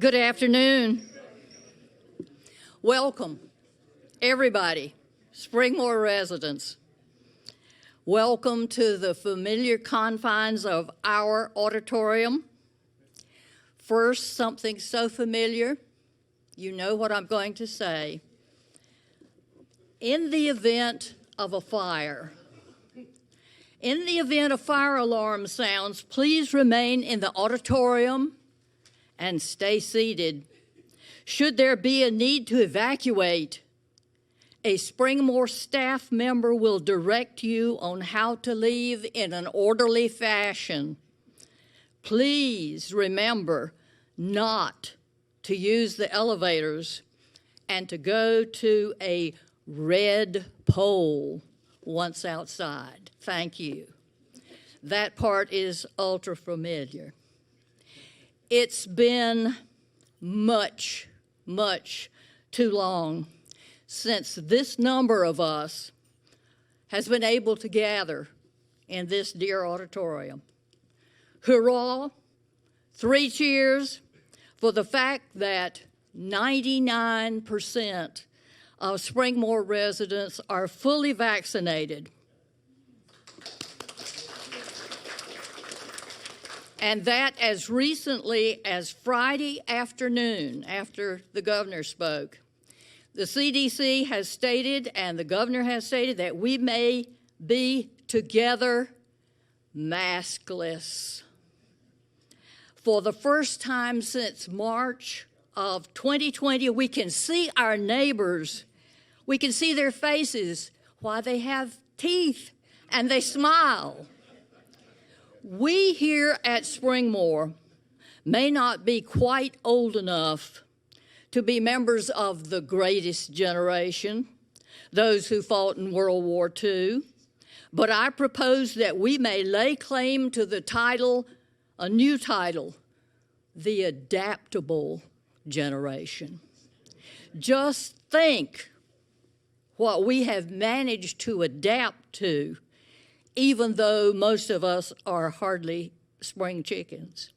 Good afternoon. Welcome, everybody, Springmore residents. Welcome to the familiar confines of our auditorium. First, something so familiar, you know what I'm going to say. In the event of a fire, in the event a fire alarm sounds, please remain in the auditorium and stay seated. Should there be a need to evacuate, a Springmore staff member will direct you on how to leave in an orderly fashion. Please remember not to use the elevators and to go to a red pole once outside. Thank you. That part is ultra familiar. It's been much too long since this number of us has been able to gather in this dear auditorium. Hurrah, 3 cheers for the fact that 99% of Springmore residents are fully vaccinated. And that as recently as Friday afternoon, after the governor spoke. The CDC has stated, and the governor has stated, that we may be together maskless. For the first time since March of 2020, we can see our neighbors. We can see their faces while they have teeth and they smile. We here at Springmore may not be quite old enough to be members of the greatest generation, those who fought in World War II, but I propose that we may lay claim to the title, a new title, the adaptable generation. Just think what we have managed to adapt to, even though most of us are hardly spring chickens.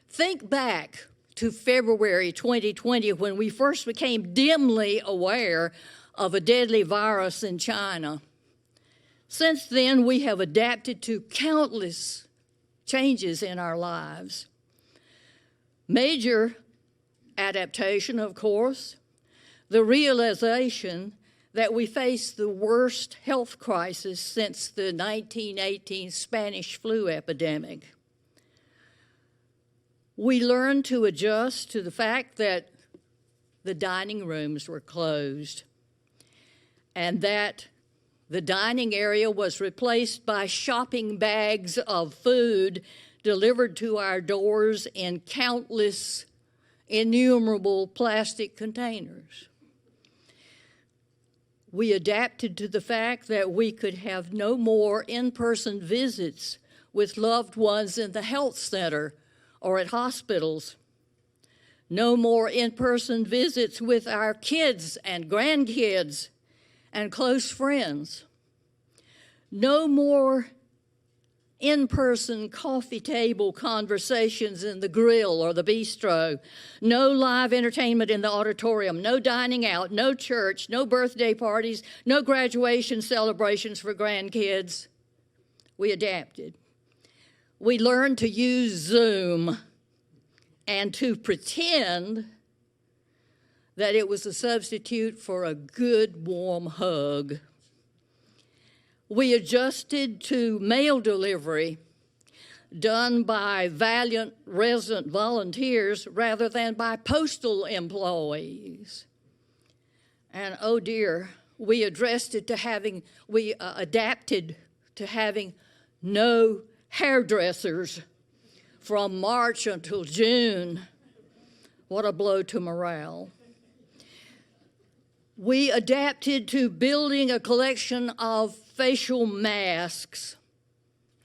Think back to February 2020 when we first became dimly aware of a deadly virus in China. Since then, we have adapted to countless changes in our lives. Major adaptation, of course, the realization that we face the worst health crisis since the 1918 Spanish flu epidemic. We learned to adjust to the fact that the dining rooms were closed and that the dining area was replaced by shopping bags of food delivered to our doors in countless, innumerable plastic containers. We adapted to the fact that we could have no more in-person visits with loved ones in the health center or at hospitals. No more in-person visits with our kids and grandkids and close friends. No more in-person coffee table conversations in the grill or the bistro, no live entertainment in the auditorium, no dining out, no church, no birthday parties, no graduation celebrations for grandkids. We adapted. We learned to use Zoom and to pretend that it was a substitute for a good warm hug. We adjusted to mail delivery done by valiant resident volunteers rather than by postal employees. And oh dear, we adapted to having no hairdressers from March until June. What a blow to morale. We adapted to building a collection of facial masks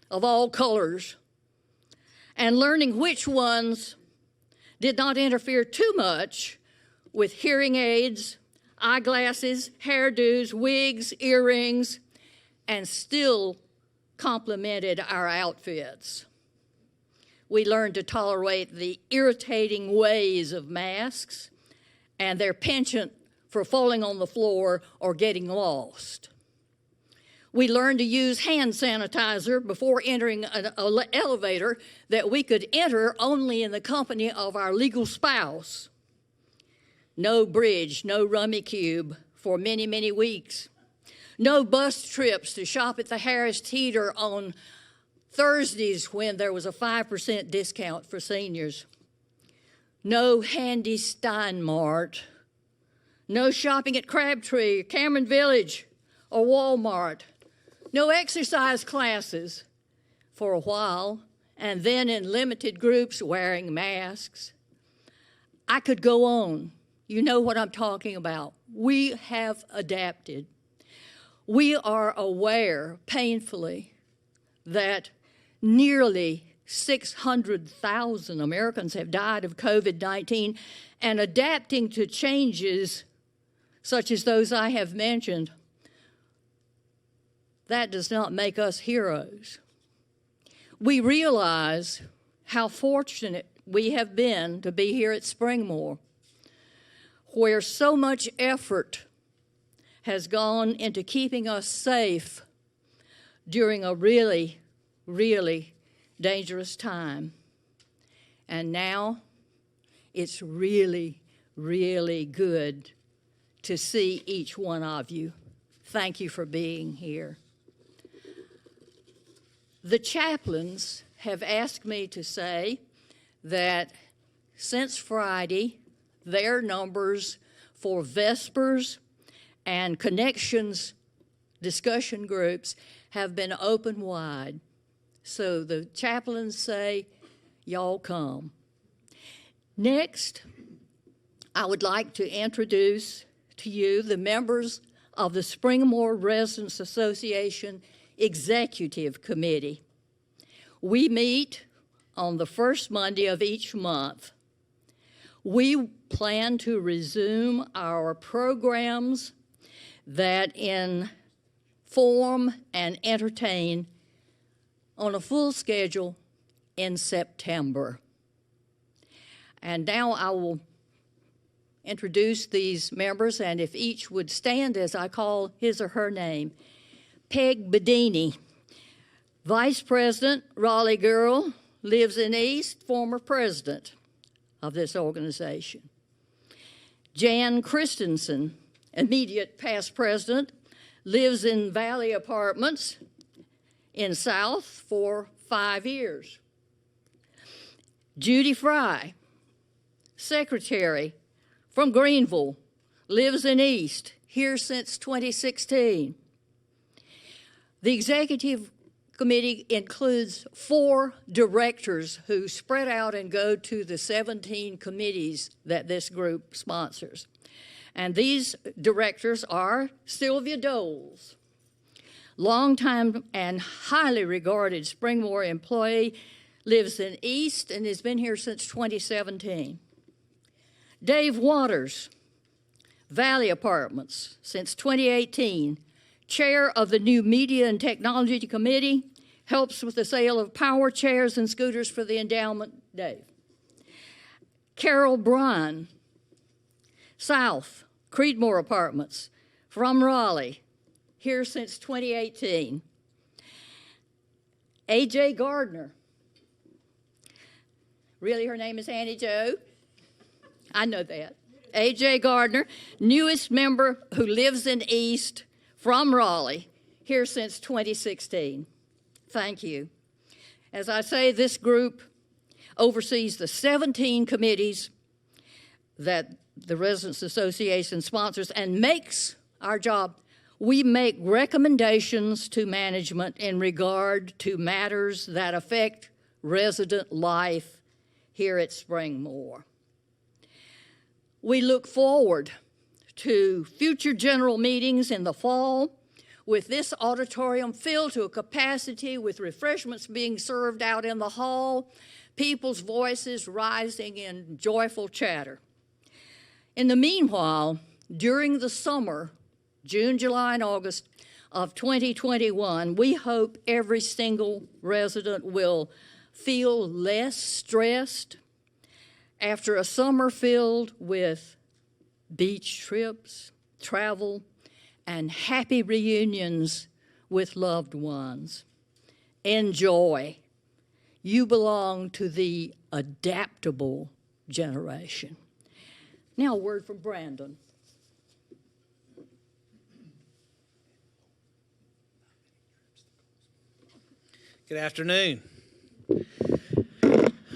of all colors and learning which ones did not interfere too much with hearing aids, eyeglasses, hairdos, wigs, earrings, and still complemented our outfits. We learned to tolerate the irritating ways of masks and their penchant for falling on the floor or getting lost. We learned to use hand sanitizer before entering an elevator that we could enter only in the company of our legal spouse. No bridge, no Rummikub for many, many weeks. No bus trips to shop at the Harris Teeter on Thursdays when there was a 5% discount for seniors. No Handy Steinmart. No shopping at Crabtree, Cameron Village, or Walmart. No exercise classes for a while, and then in limited groups wearing masks. I could go on. You know what I'm talking about. We have adapted. We are aware, painfully, that nearly 600,000 Americans have died of COVID-19, and adapting to changes such as those I have mentioned, that does not make us heroes. We realize how fortunate we have been to be here at Springmoor, where so much effort has gone into keeping us safe during a really, really dangerous time. And now it's really, really good to see each one of you. Thank you for being here. The chaplains have asked me to say that since Friday, their numbers for Vespers and Connections discussion groups have been open wide. So the chaplains say, y'all come. Next, I would like to introduce to you the members of the Springmoor Residents Association Executive Committee. We meet on the first Monday of each month. We plan to resume our programs that inform and entertain on a full schedule in September. And now I will introduce these members, and if each would stand as I call his or her name. Peg Bedini, Vice President, Raleigh Girl, lives in East, former president of this organization. Jan Christensen, immediate past president, lives in Valley Apartments in South for 5 years. Judy Fry, secretary from Greenville, lives in East, here since 2016. The executive committee includes 4 directors who spread out and go to the 17 committees that this group sponsors. And these directors are Sylvia Doles, longtime and highly regarded Springmoor employee, lives in East and has been here since 2017. Dave Waters, Valley Apartments, since 2018, chair of the new Media and Technology Committee, helps with the sale of power chairs and scooters for the endowment. Dave. Carol Bryan, South, Creedmoor Apartments, from Raleigh, here since 2018. A.J. Gardner. Really, her name is Annie Jo? I know that. A.J. Gardner, newest member who lives in East, from Raleigh, here since 2016. Thank you. As I say, this group oversees the 17 committees that the Residents Association sponsors and makes our job. We make recommendations to management in regard to matters that affect resident life here at Springmoor. We look forward to future general meetings in the fall with this auditorium filled to a capacity, with refreshments being served out in the hall, people's voices rising in joyful chatter. In the meanwhile, during the summer, June, July, and August of 2021, we hope every single resident will feel less stressed after a summer filled with beach trips, travel, and happy reunions with loved ones. Enjoy. You belong to the adaptable generation. Now, a word from Brandon. Good afternoon.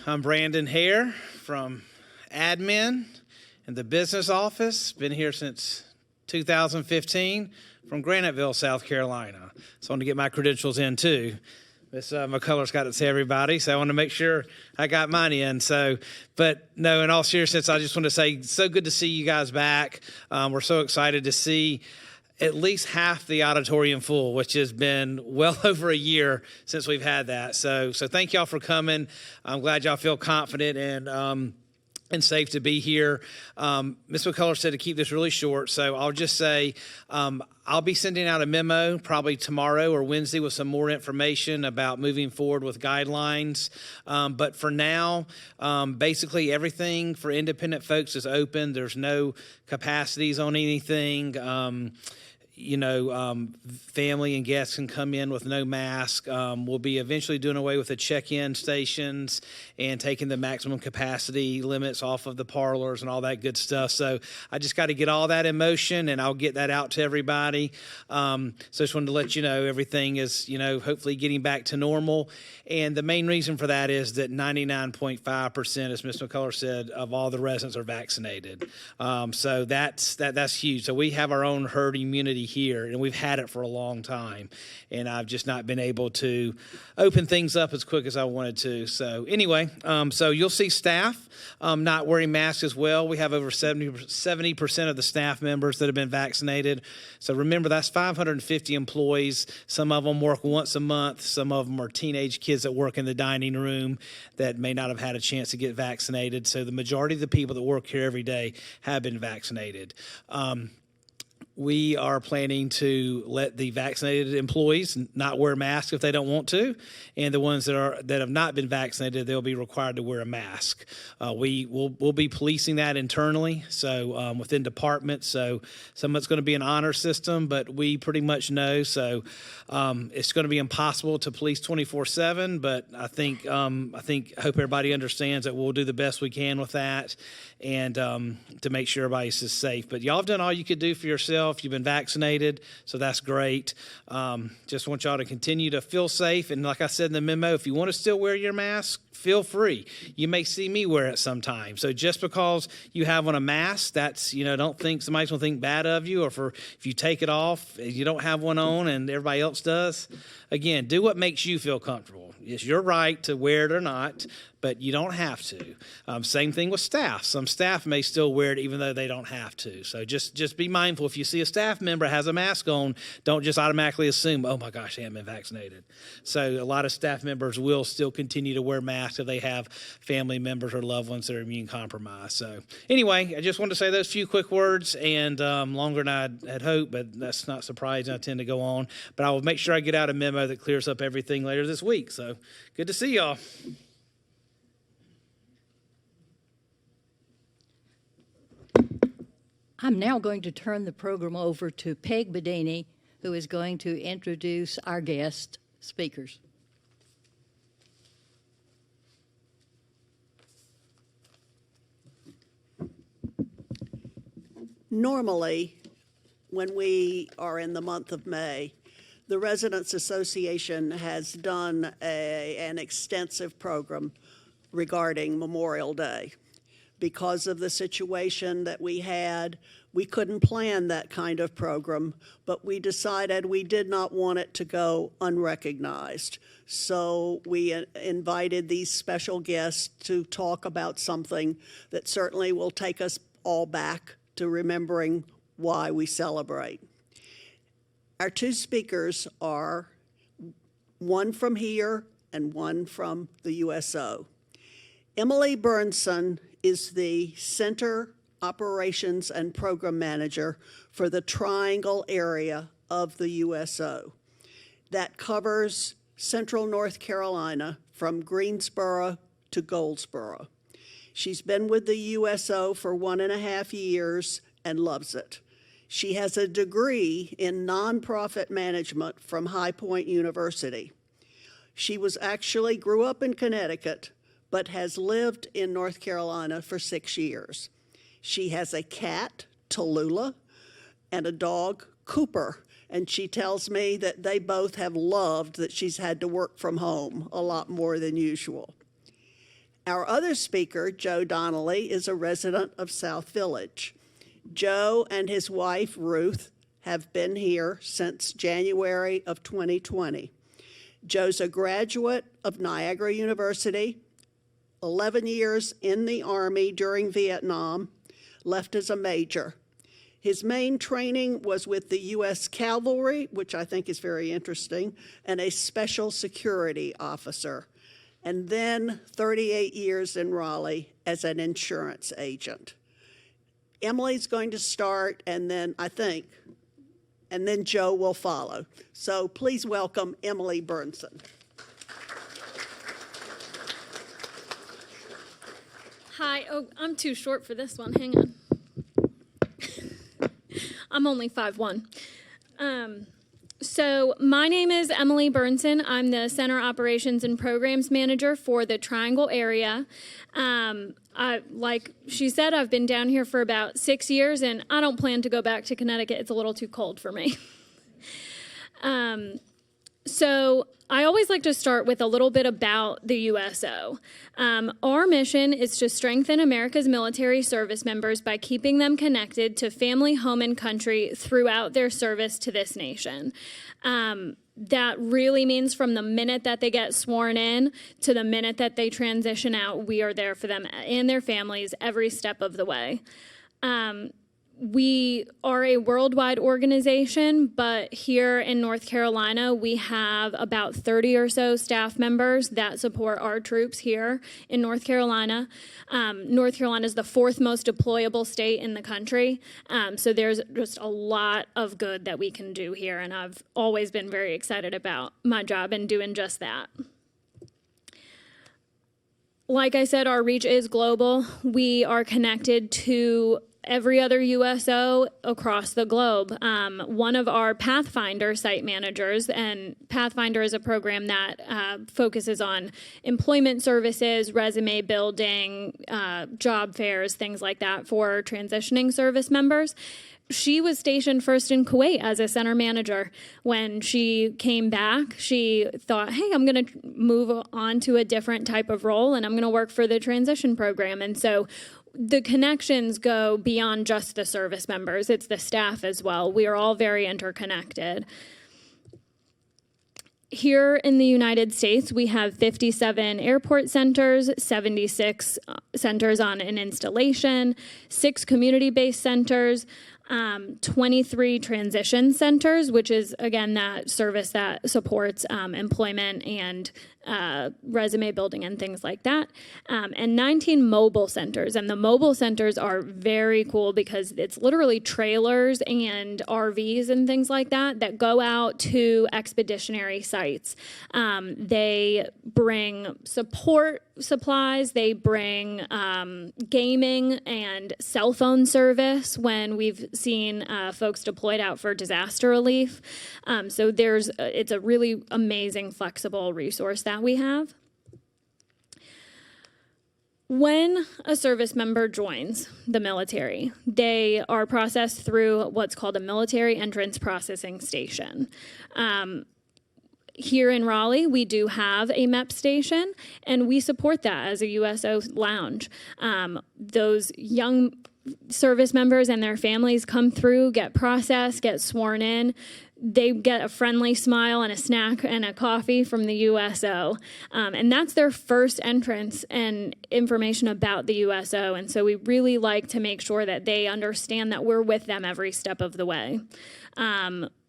I'm Brandon Hare from admin in the business office. Been here since 2015 from Graniteville, South Carolina. So I want to get my credentials in too. Miss McCullers got to say everybody, so I want to make sure I got mine in. But no, in all seriousness, I just want to say, so good to see you guys back. We're so excited to see at least half the auditorium full, which has been well over a year since we've had that. So thank y'all for coming. I'm glad y'all feel confident and safe to be here. Ms. McCullers said to keep this really short, so I'll just say I'll be sending out a memo probably tomorrow or Wednesday with some more information about moving forward with guidelines. But for now, basically everything for independent folks is open. There's no capacities on anything. Family and guests can come in with no mask. We'll be eventually doing away with the check-in stations and taking the maximum capacity limits off of the parlors and all that good stuff. So I just got to get all that in motion, and I'll get that out to everybody. So just wanted to let you know everything is, hopefully getting back to normal. And the main reason for that is that 99.5%, as Ms. McCullers said, of all the residents are vaccinated. So that's huge. So we have our own herd immunity here, and we've had it for a long time, and I've just not been able to open things up as quick as I wanted to. So anyway, so you'll see staff not wearing masks as well. We have over 70% of the staff members that have been vaccinated. So remember, that's 550 employees. Some of them work once a month. Some of them are teenage kids that work in the dining room that may not have had a chance to get vaccinated. So the majority of the people that work here every day have been vaccinated. We are planning to let the vaccinated employees not wear masks if they don't want to, and the ones that have not been vaccinated, they'll be required to wear a mask. We'll be policing that internally, so within departments. So some of it's going to be an honor system, but we pretty much know. So it's going to be impossible to police 24/7. But I hope everybody understands that we'll do the best we can with that, and to make sure everybody's just safe. But y'all have done all you could do for yourself. You've been vaccinated, so that's great. Just want y'all to continue to feel safe. And like I said in the memo, if you want to still wear your mask, feel free. You may see me wear it sometime. So just because you have on a mask, that's, don't think somebody's going to think bad of you, or if you take it off, you don't have one on and everybody else does. Again, do what makes you feel comfortable. It's your right to wear it or not, but you don't have to. Same thing with staff. Some staff may still wear it even though they don't have to. So just be mindful. If you see a staff member has a mask on, don't just automatically assume, oh my gosh, they haven't been vaccinated. So a lot of staff members will still continue to wear masks if they have family members or loved ones that are immune compromised. So anyway, I just wanted to say those few quick words, and longer than I had hoped, but that's not surprising. I tend to go on. But I will make sure I get out a memo that clears up everything later this week. So good to see y'all. I'm now going to turn the program over to Peg Bedini, who is going to introduce our guest speakers. Normally, when we are in the month of May, the Residents Association has done an extensive program regarding Memorial Day. Because of the situation that we had, we couldn't plan that kind of program, but we decided we did not want it to go unrecognized. So we invited these special guests to talk about something that certainly will take us all back to remembering why we celebrate. Our two speakers are one from here and one from the USO. Emily Bernson is the Center Operations and Program Manager for the Triangle area of the USO. That covers Central North Carolina from Greensboro to Goldsboro. She's been with the USO for 1.5 years and loves it. She has a degree in nonprofit management from High Point University. She grew up in Connecticut, but has lived in North Carolina for 6 years. She has a cat, Tallulah, and a dog, Cooper, and she tells me that they both have loved that she's had to work from home a lot more than usual. Our other speaker, Joe Donnelly, is a resident of South Village. Joe and his wife, Ruth, have been here since January of 2020. Joe's a graduate of Niagara University, 11 years in the Army during Vietnam, left as a major. His main training was with the U.S. Cavalry, which I think is very interesting, and a special security officer, and then 38 years in Raleigh as an insurance agent. Emily's going to start, and then Joe will follow. So please welcome Emily Burnson. Hi. Oh, I'm too short for this one. Hang on. I'm only 5'1". So my name is Emily Burnson. I'm the Center Operations and Programs Manager for the Triangle area. Like she said, I've been down here for about 6 years, and I don't plan to go back to Connecticut. It's a little too cold for me. So I always like to start with a little bit about the USO. Our mission is to strengthen America's military service members by keeping them connected to family, home, and country throughout their service to this nation. That really means from the minute that they get sworn in to the minute that they transition out, we are there for them and their families every step of the way. We are a worldwide organization, but here in North Carolina, we have about 30 or so staff members that support our troops here in North Carolina. North Carolina is the 4th most deployable state in the country, so there's just a lot of good that we can do here, and I've always been very excited about my job and doing just that. Like I said, our reach is global. We are connected to every other USO across the globe. One of our Pathfinder site managers, and Pathfinder is a program that focuses on employment services, resume building, job fairs, things like that for transitioning service members. She was stationed first in Kuwait as a center manager. When she came back, she thought, hey, I'm going to move on to a different type of role, and I'm going to work for the transition program. And so the connections go beyond just the service members. It's the staff as well. We are all very interconnected. Here in the United States, we have 57 airport centers, 76 centers on an installation, 6 community-based centers, 23 transition centers, which is, again, that service that supports employment and resume building and things like that, and 19 mobile centers. And the mobile centers are very cool because it's literally trailers and RVs and things like that that go out to expeditionary sites. They bring support supplies, they bring gaming and cell phone service when we've seen folks deployed out for disaster relief. So it's a really amazing, flexible resource that we have. When a service member joins the military, they are processed through what's called a military entrance processing station. Here in Raleigh, we do have a MEP station, and we support that as a USO lounge. Those young service members and their families come through, get processed, get sworn in. They get a friendly smile and a snack and a coffee from the USO. And that's their first entrance and information about the USO. And so we really like to make sure that they understand that we're with them every step of the way.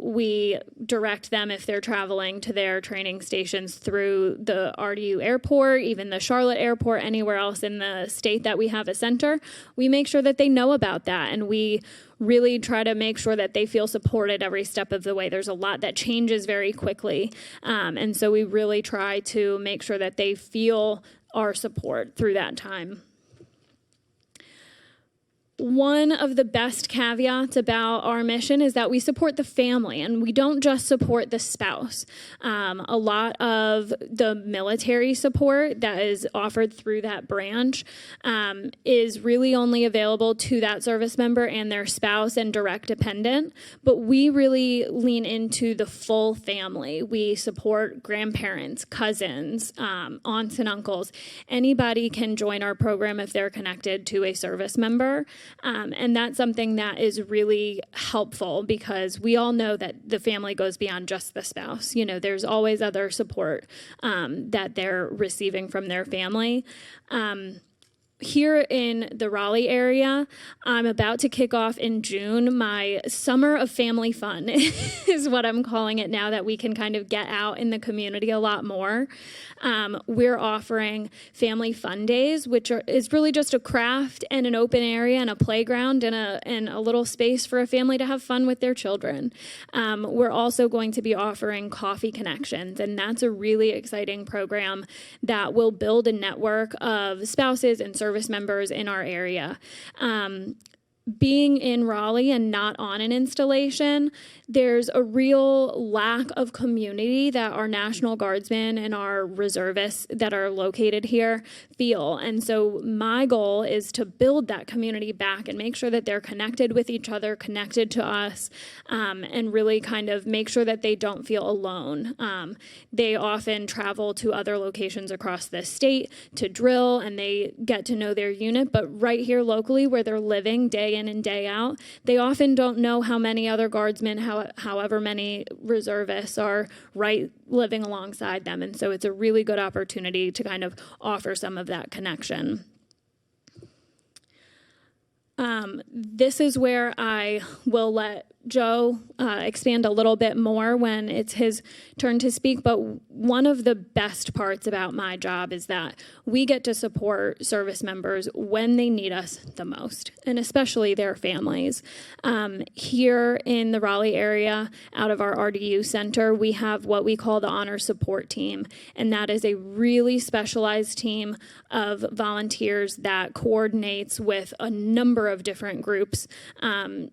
We direct them if they're traveling to their training stations through the RDU airport, even the Charlotte airport, anywhere else in the state that we have a center. We make sure that they know about that, and we really try to make sure that they feel supported every step of the way. There's a lot that changes very quickly, and so we really try to make sure that they feel our support through that time. One of the best caveats about our mission is that we support the family, and we don't just support the spouse. A lot of the military support that is offered through that branch is really only available to that service member and their spouse and direct dependent, but we really lean into the full family. We support grandparents, cousins, aunts and uncles. Anybody can join our program if they're connected to a service member. And that's something that is really helpful because we all know that the family goes beyond just the spouse. You know, there's always other support that they're receiving from their family. Here in the Raleigh area, I'm about to kick off in June my Summer of Family Fun is what I'm calling it now that we can kind of get out in the community a lot more. We're offering Family Fun Days, which is really just a craft and an open area and a playground and a little space for a family to have fun with their children. We're also going to be offering Coffee Connections, and that's a really exciting program that will build a network of spouses and service members in our area. Being in Raleigh and not on an installation, there's a real lack of community that our National Guardsmen and our reservists that are located here feel. And so my goal is to build that community back and make sure that they're connected with each other, connected to us, and really kind of make sure that they don't feel alone. They often travel to other locations across the state to drill, and they get to know their unit, but right here locally where they're living day in and day out, they often don't know how many other guardsmen, however many reservists are right living alongside them. And so it's a really good opportunity to kind of offer some of that connection. This is where I will let Joe expand a little bit more when it's his turn to speak, but one of the best parts about my job is that we get to support service members when they need us the most, and especially their families. Here in the Raleigh area, out of our RDU center, we have what we call the Honor Support Team, and that is a really specialized team of volunteers that coordinates with a number of different groups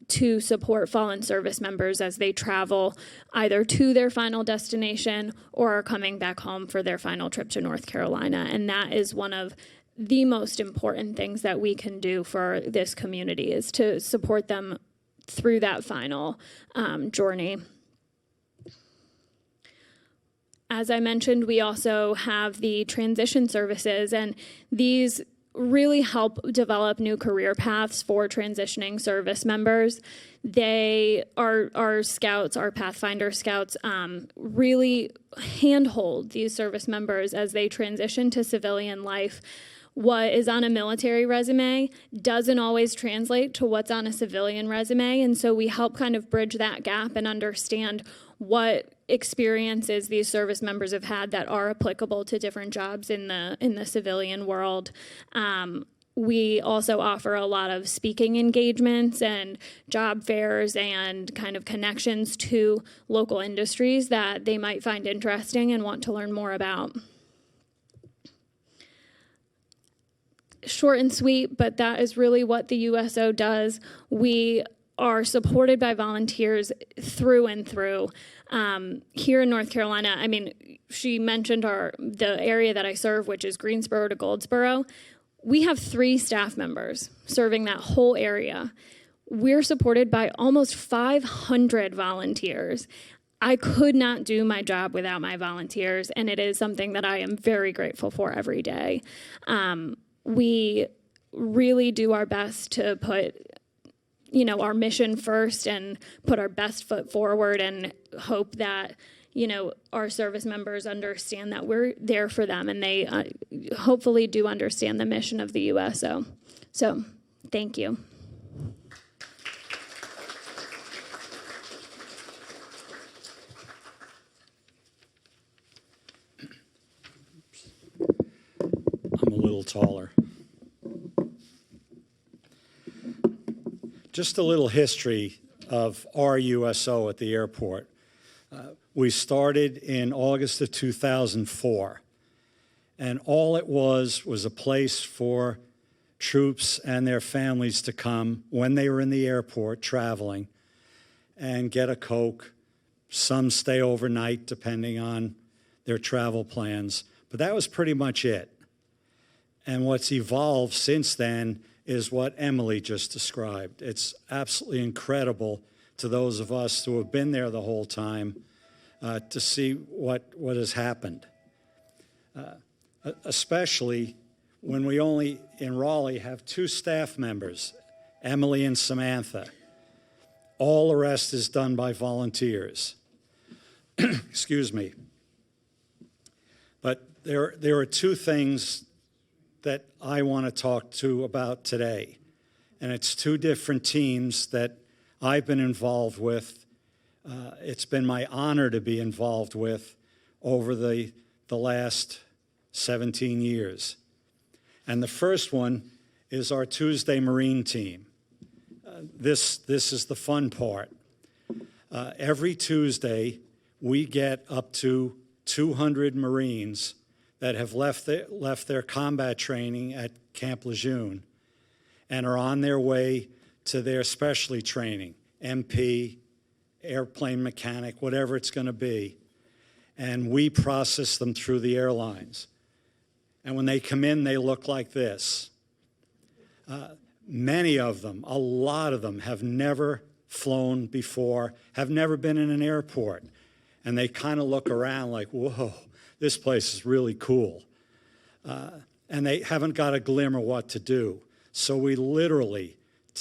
to support fallen service members as they travel either to their final destination or are coming back home for their final trip to North Carolina. And that is one of the most important things that we can do for this community, is to support them through that final journey. As I mentioned, we also have the transition services, and these really help develop new career paths for transitioning service members. They are our scouts, our Pathfinder scouts, really handhold these service members as they transition to civilian life. What is on a military resume doesn't always translate to what's on a civilian resume, and so we help kind of bridge that gap and understand what experiences these service members have had that are applicable to different jobs in the civilian world. We also offer a lot of speaking engagements and job fairs and kind of connections to local industries that they might find interesting and want to learn more about. Short and sweet, but that is really what the USO does. We are supported by volunteers through and through. Here in North Carolina, I mean, she mentioned the area that I serve, which is Greensboro to Goldsboro. We have 3 staff members serving that whole area. We're supported by almost 500 volunteers. I could not do my job without my volunteers, and it is something that I am very grateful for every day. We really do our best to put our mission first and put our best foot forward and hope that, our service members understand that we're there for them, and they hopefully do understand the mission of the USO. So, thank you. Just a little history of RUSO at the airport. We started in August of 2004, and all it was a place for troops and their families to come when they were in the airport traveling and get a Coke. Some stay overnight depending on their travel plans, but that was pretty much it. And what's evolved since then is what Emily just described. It's absolutely incredible to those of us who have been there the whole time to see what has happened. Especially when we only, in Raleigh, have 2 staff members, Emily and Samantha. All the rest is done by volunteers. Excuse me. But there are 2 things that I want to talk about today. And it's 2 different teams that I've been involved with. It's been my honor to be involved with over the last 17 years. And the first one is our Tuesday Marine team. This is the fun part. Every Tuesday, we get up to 200 Marines that have left their combat training at Camp Lejeune and are on their way to their specialty training, MP, airplane mechanic, whatever it's going to be. And we process them through the airlines. And when they come in, they look like this. Many of them, a lot of them, have never flown before, have never been in an airport. And they kind of look around like, whoa, this place is really cool. And they haven't got a glimmer what to do. So we literally,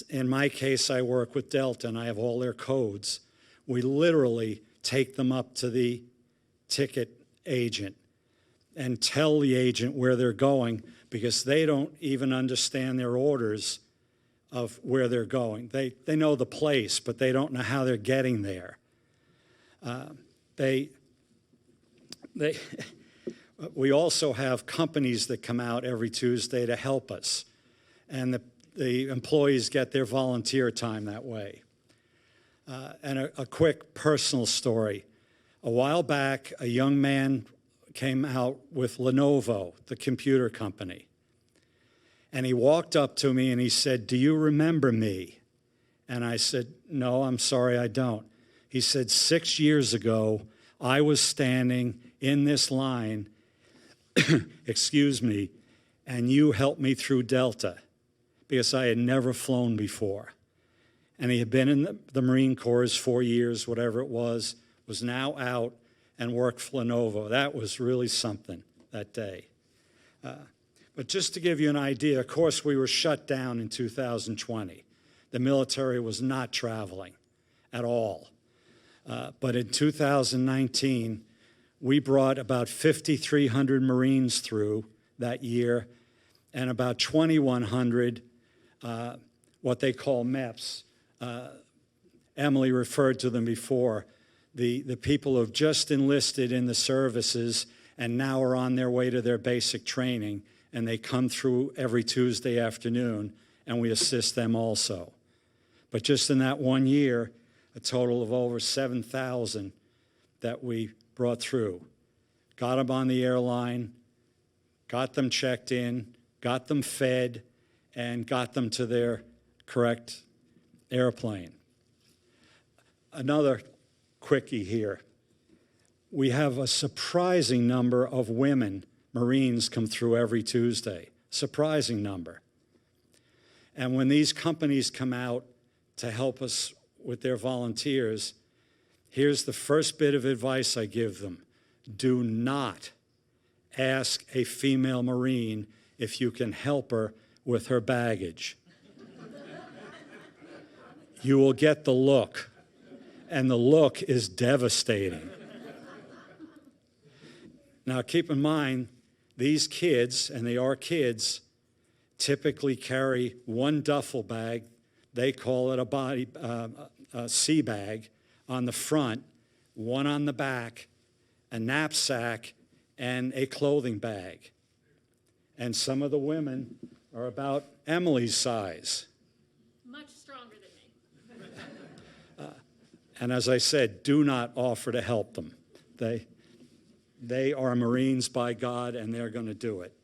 in my case, I work with Delta and I have all their codes. We literally take them up to the ticket agent and tell the agent where they're going because they don't even understand their orders of where they're going. They know the place, but they don't know how they're getting there. We also have companies that come out every Tuesday to help us, and the employees get their volunteer time that way. And a quick personal story. A while back, a young man came out with Lenovo, the computer company. And he walked up to me and he said, "Do you remember me?" And I said, "No, I'm sorry, I don't." He said, 6 years ago, I was standing in this line, excuse me, and you helped me through Delta because I had never flown before. And he had been in the Marine Corps 4 years, whatever it was now out and worked for Lenovo. That was really something that day. But just to give you an idea, of course, we were shut down in 2020. The military was not traveling at all. But in 2019, we brought about 5,300 Marines through that year and about 2,100 what they call MEPs. Emily referred to them before, the people who have just enlisted in the services and now are on their way to their basic training, and they come through every Tuesday afternoon, and we assist them also. But just in that 1 year, a total of over 7,000 that we brought through. Got them on the airline, got them checked in, got them fed, and got them to their correct airplane. Another quickie here. We have a surprising number of women Marines come through every Tuesday. Surprising number. And when these companies come out to help us with their volunteers, here's the first bit of advice I give them. Do not ask a female Marine if you can help her with her baggage. You will get the look, and the look is devastating. Now, keep in mind, these kids, and they are kids, typically carry one duffel bag. They call it a sea bag on the front, one on the back, a knapsack, and a clothing bag. And some of the women are about Emily's size. Much stronger than me. And as I said, do not offer to help them. They are Marines by God, and they're going to do it.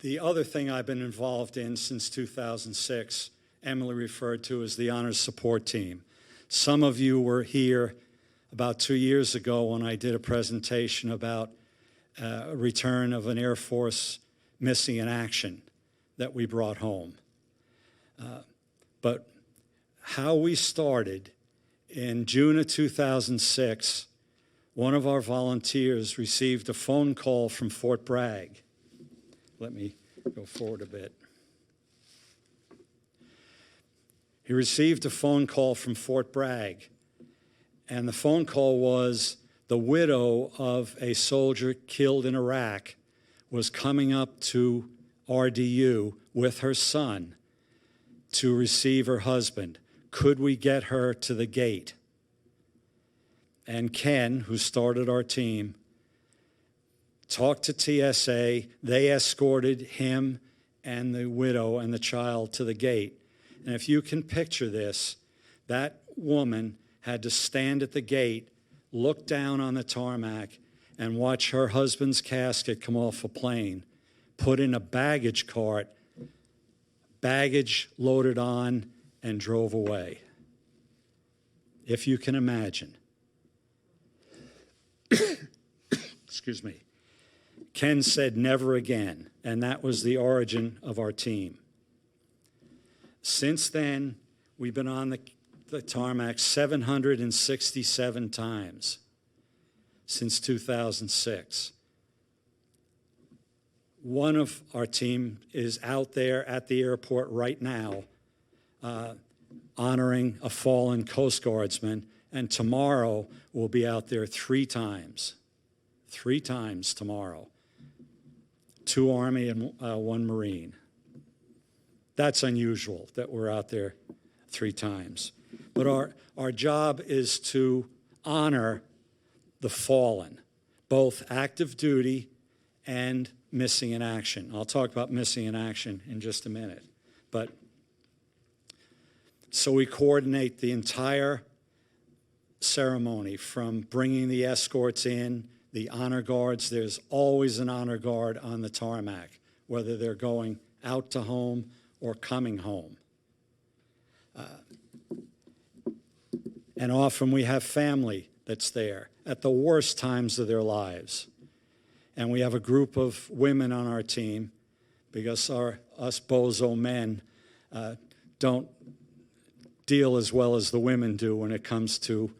The other thing I've been involved in since 2006, Emily referred to as the Honors Support Team. Some of you were here about 2 years ago when I did a presentation about a return of an Air Force missing in action that we brought home. But how we started, in June of 2006, one of our volunteers received a phone call from Fort Bragg. Let me go forward a bit. He received a phone call from Fort Bragg, and the phone call was the widow of a soldier killed in Iraq was coming up to RDU with her son to receive her husband. Could we get her to the gate? And Ken, who started our team, talked to TSA. They escorted him and the widow and the child to the gate. And if you can picture this, that woman had to stand at the gate, look down on the tarmac, and watch her husband's casket come off a plane, put in a baggage cart, baggage loaded on, and drove away. If you can imagine. Excuse me. Ken said never again, and that was the origin of our team. Since then, we've been on the tarmac 767 times since 2006. One of our team is out there at the airport right now honoring a fallen Coast Guardsman, and tomorrow we'll be out there 3 times. 3 times tomorrow. 2 Army and 1 Marine. That's unusual that we're out there 3 times. But our job is to honor the fallen, both active duty and missing in action. I'll talk about missing in action in just a minute. But so we coordinate the entire ceremony, from bringing the escorts in, the honor guards. There's always an honor guard on the tarmac, whether they're going out to home or coming home. And often we have family that's there at the worst times of their lives. And we have a group of women on our team, because us bozo men don't deal as well as the women do when it comes to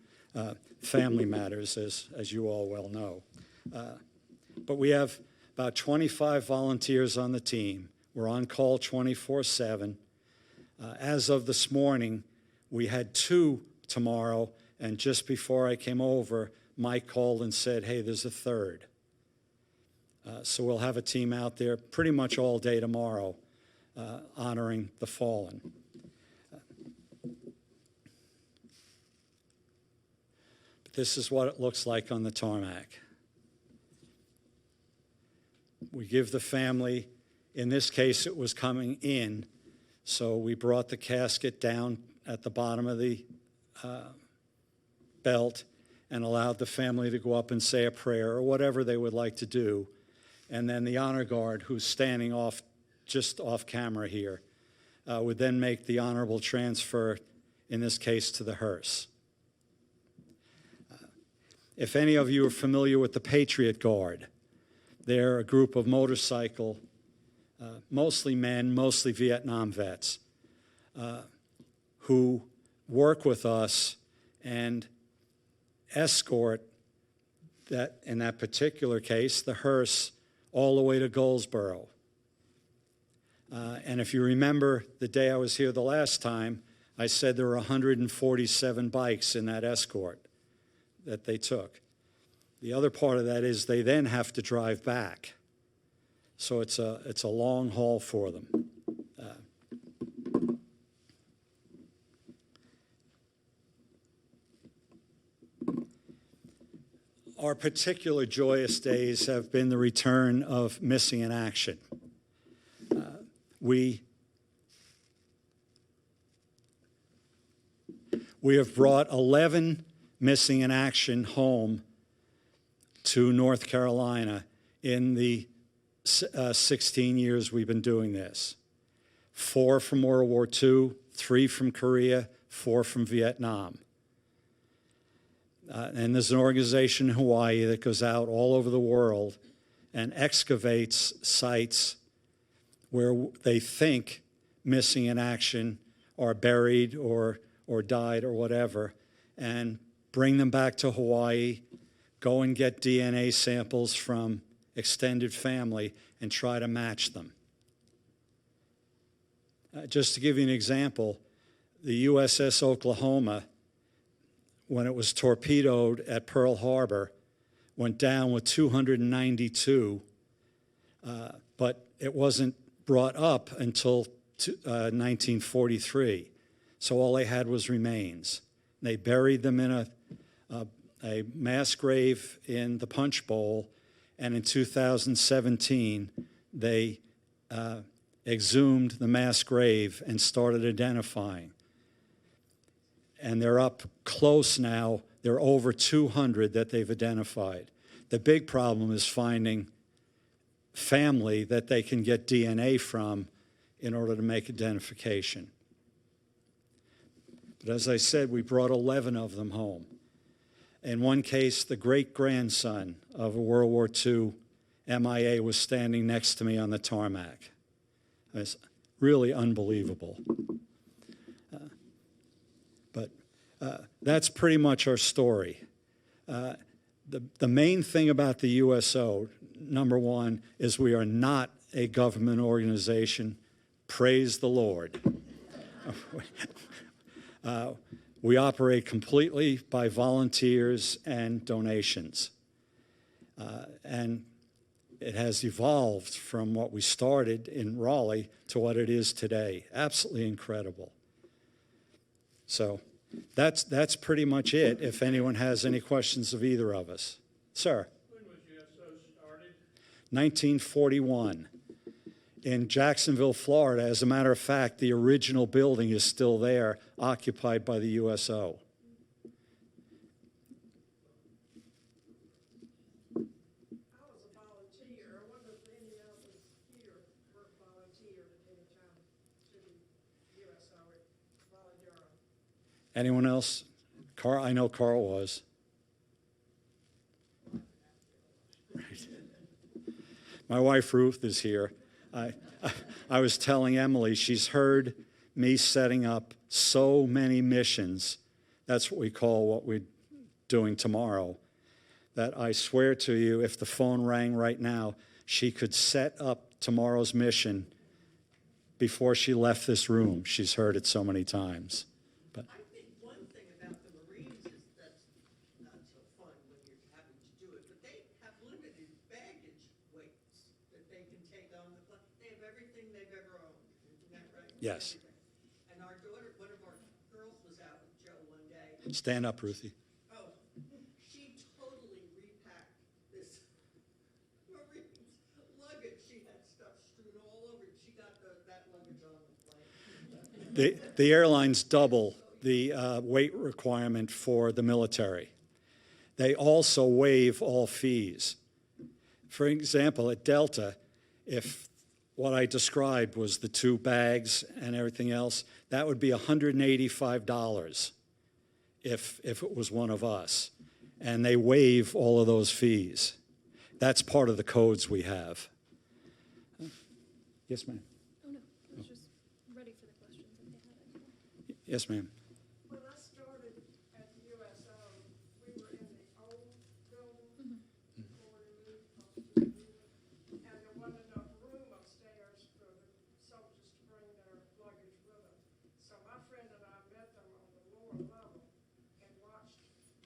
family matters, as you all well know. But we have about 25 volunteers on the team. We're on call 24/7. As of this morning, we had 2 tomorrow, and just before I came over, Mike called and said, hey, there's a 3rd. So we'll have a team out there pretty much all day tomorrow honoring the fallen. But this is what it looks like on the tarmac. We give the family, in this case it was coming in, so we brought the casket down at the bottom of the belt and allowed the family to go up and say a prayer or whatever they would like to do. And then the honor guard, who's standing just off camera here, would then make the honorable transfer, in this case, to the hearse. If any of you are familiar with the Patriot Guard, they're a group of motorcycle, mostly men, mostly Vietnam vets, who work with us and escort that, in that particular case, the hearse, all the way to Goldsboro. And if you remember the day I was here the last time, I said there were 147 bikes in that escort that they took. The other part of that is they then have to drive back. So it's a long haul for them. Our particular joyous days have been the return of missing in action. We We have brought 11 missing in action home to North Carolina in the 16 years we've been doing this. 4 from World War II, 3 from Korea, 4 from Vietnam. And there's an organization in Hawaii that goes out all over the world and excavates sites where they think missing in action are buried or died or whatever, and bring them back to Hawaii, go and get DNA samples from extended family and try to match them. Just to give you an example, the USS Oklahoma, when it was torpedoed at Pearl Harbor, went down with 292, but it wasn't brought up until 1943. So all they had was remains. They buried them in a mass grave in the Punch Bowl, and in 2017, they exhumed the mass grave and started identifying. And they're up close now. There are over 200 that they've identified. The big problem is finding family that they can get DNA from in order to make identification. But as I said, we brought 11 of them home. In one case, the great-grandson of a World War II MIA was standing next to me on the tarmac. It's really unbelievable. But that's pretty much our story. The main thing about the USO, number one, is we are not a government organization. Praise the Lord. We operate completely by volunteers and donations. And it has evolved from what we started in Raleigh to what it is today. Absolutely incredible. So that's pretty much it, if anyone has any questions of either of us. Sir? When was USO started? 1941 in Jacksonville, Florida. As a matter of fact, the original building is still there, occupied by the USO. I was a volunteer. I wonder if any others here were volunteered at any time to the USO at Raleigh Durham. Anyone else? Carl, I know Carl was. Right. My wife Ruth is here. I was telling Emily, she's heard me setting up so many missions. That's what we call what we're doing tomorrow. That I swear to you, if the phone rang right now, she could set up tomorrow's mission before she left this room. She's heard it so many times. I think one thing about the Marines is that's not so fun when you're having to do it, but they have limited baggage weights that they can take on the plane. They have everything they've ever owned. Isn't that right? Yes. Everything. And our daughter, one of our girls was out with Joe one day. Stand up, Ruthie. Oh, she totally repacked this Marines luggage. She had stuff strewn all over it. She got that luggage on the plane. The airlines double the weight requirement for the military. They also waive all fees. For example, at Delta, if what I described was the 2 bags and everything else, that would be $185 if it was one of us. And they waive all of those fees. That's part of the codes we have. Yes, ma'am. Oh, no. I was just ready for the questions if they had any. Yes, ma'am. When I started at the USO, we were in the old building before we moved up to the new one, and there wasn't enough room upstairs for the soldiers to bring their luggage with them. So my friend and I met them on the lower level and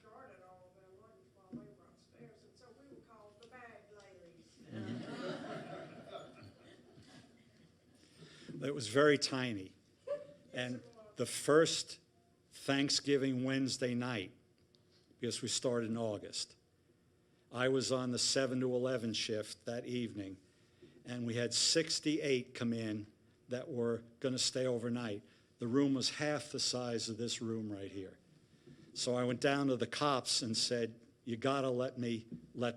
guarded all of their luggage while they were upstairs, and so we were called the bag ladies. It was very tiny. And the first Thanksgiving Wednesday night, because we started in August, I was on the 7 to 11 shift that evening, and we had 68 come in that were going to stay overnight. The room was half the size of this room right here. So I went down to the cops and said, you gotta let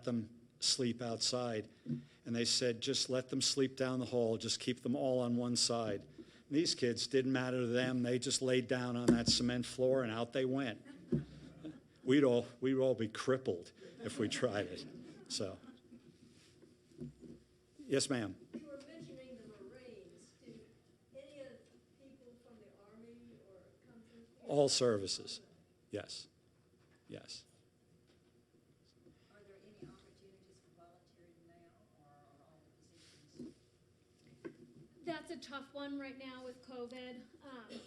them sleep outside. And they said, just let them sleep down the hall, just keep them all on one side. And these kids, didn't matter to them, they just laid down on that cement floor and out they went. We'd all be crippled if we tried it, so. Yes, ma'am. You were mentioning the Marines. Do any of the people from the Army or come through? All services, yes, yes. Are there any opportunities for volunteering now, or are all the positions? That's a tough one right now with COVID.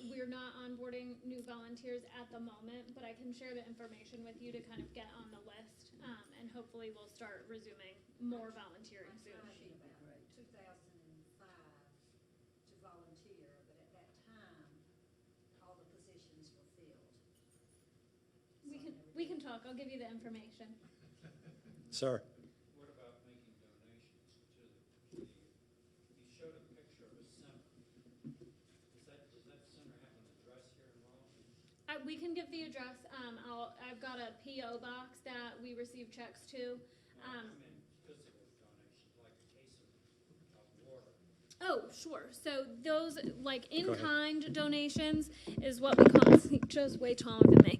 We're not onboarding new volunteers at the moment, but I can share the information with you to kind of get on the list, and hopefully we'll start resuming more volunteering soon. Talking about 2005 to volunteer, but at that time, all the positions were filled. We can talk. I'll give you the information. Sir? What about making donations to you showed a picture of a center. Does that center have an address here in Raleigh? We can give the address. I've got a PO box that we receive checks to. I mean, physical donations, like a case of water. Oh, sure. So those like ahead. in-kind donations is what we call. Joe's way taller than me.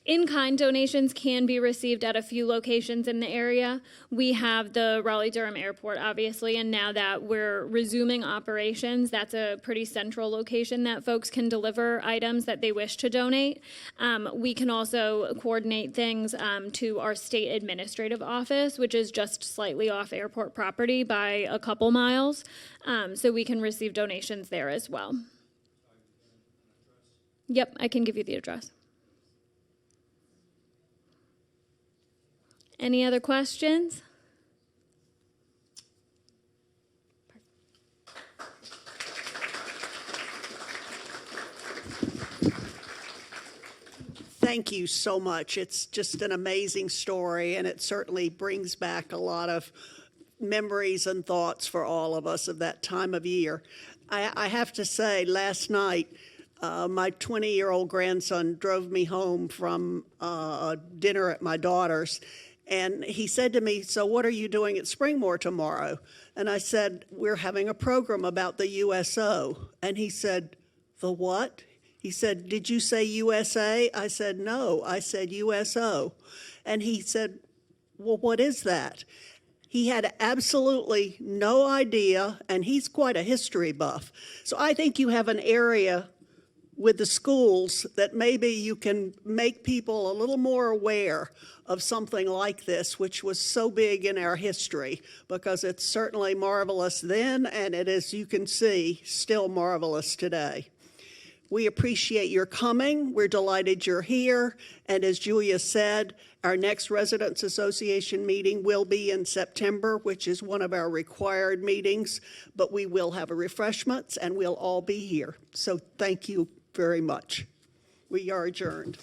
In-kind donations can be received at a few locations in the area. We have the Raleigh-Durham Airport, obviously, and now that we're resuming operations, that's a pretty central location that folks can deliver items that they wish to donate. We can also coordinate things to our state administrative office, which is just slightly off airport property by a couple miles, so we can receive donations there as well. Yep, I can give you the address. Any other questions? Thank you so much. It's just an amazing story, and it certainly brings back a lot of memories and thoughts for all of us of that time of year. I have to say, last night, my 20-year-old grandson drove me home from a dinner at my daughter's, and he said to me, so what are you doing at Springmore tomorrow? And I said, we're having a program about the USO. And he said, the what? He said, did you say USA? I said, no, I said USO. And he said, well, what is that? He had absolutely no idea, and he's quite a history buff. So I think you have an area with the schools that maybe you can make people a little more aware of something like this, which was so big in our history, because it's certainly marvelous then, and it is, you can see, still marvelous today. We appreciate your coming. We're delighted you're here. And as Julia said, our next Residents Association meeting will be in September, which is one of our required meetings, but we will have a refreshments and we'll all be here. So thank you very much. We are adjourned.